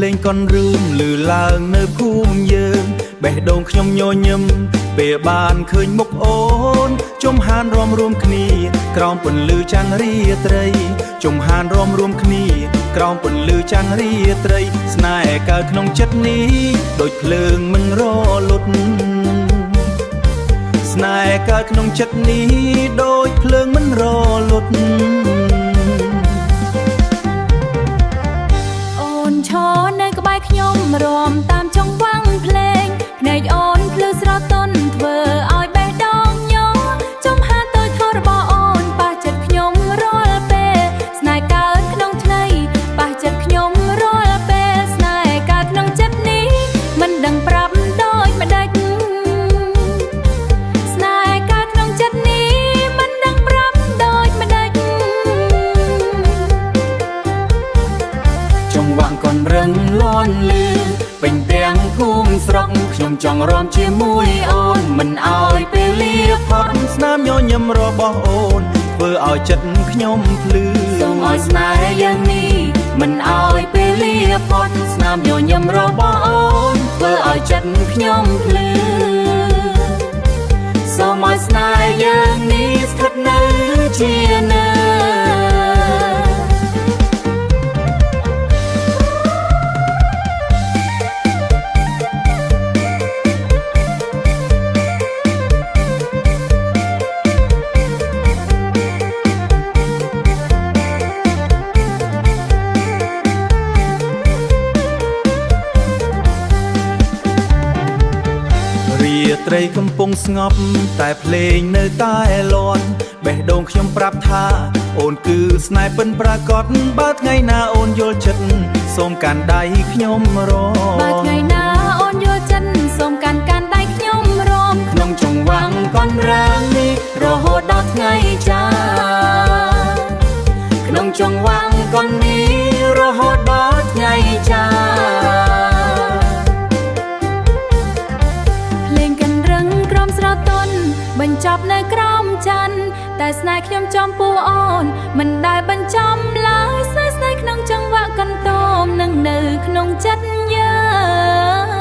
លេងកនរឿងលឺឡើងនៅភូមិយើងបេះដូងខ្ញុំញញឹមពេលបានឃើញមុខអូនជុំហានរំរួមគ្នាក្រោមពន្លឺច័ន្ទរាត្រីជុំហានរំរួមគ្នាក្រោមពន្លឺច័ន្ទរាត្រីស្នេហ៍កើតក្នុងចិត្តនេះដូចភ្លើងមិនរលត់ស្នេហ៍កើតក្នុងចិត្តនេះដូចភ្លើងមិនរលត់អូនឈរនៅក្បែរខ្ញុំរំតាមចង្វាក់ភ្លេងភ្នែកអូនភ្លឺស្រទន់ធ្វើឲ្យបេះដូងញ័រចំហាតូចធំរបស់អូនប៉ះចិត្តខ្ញុំរាល់ពេលស្នេហ៍កើតក្នុងថ្ងៃប៉ះចិត្តខ្ញុំរាល់ពេលស្នេហ៍កើតក្នុងចិត្តនេះមិនដឹងប្រាប់ដូចម្ដេចស្នេហ៍កើតក្នុងចិត្តនេះមិនដឹងប្រាប់ដូចម្ដេចចង្វាក់កនរឹងលាន់លឺពេញទាំងភូមិស្រុកខ្ញុំចង់រំជាមួយអូនមិនឲ្យពេលលាផុតស្នាមញញឹមរបស់អូនធ្វើឲ្យចិត្តខ្ញុំភ្លឺសូមឲ្យស្នេហ៍យ៉ាងនេះមិនឲ្យពេលលាផុតស្នាមញញឹមរបស់អូនធ្វើឲ្យចិត្តខ្ញុំភ្លឺសូមឲ្យស្នេហ៍យ៉ាងនេះស្ថិតនៅជានិច្ចរាត្រីកំពុងស្ងប់តែភ្លេងនៅតែលាន់បេះដូងខ្ញុំប្រាប់ថាអូនគឺស្នេហ៍ពិនប្រាកដបើថ្ងៃណាអូនយល់ចិត្តសូមកាន់ដៃខ្ញុំរំបើថ្ងៃណាអូនយល់ចិត្តសូមកាន់ដៃខ្ញុំរំក្នុងចង្វាក់កនរាងនេះរហូតដល់ថ្ងៃចាក្នុងចង្វាក់កននេះរហូតដល់ថ្ងៃចាបញ្ចប់នៅក្រោមច័ន្ទតែស្នេហ៍ខ្ញុំចំពោះអូនមិនដែលបញ្ចំឡើយស្នេហ៍ក្នុងចង្វាក់កន្ទោមនឹងនៅក្នុងចិត្តយើង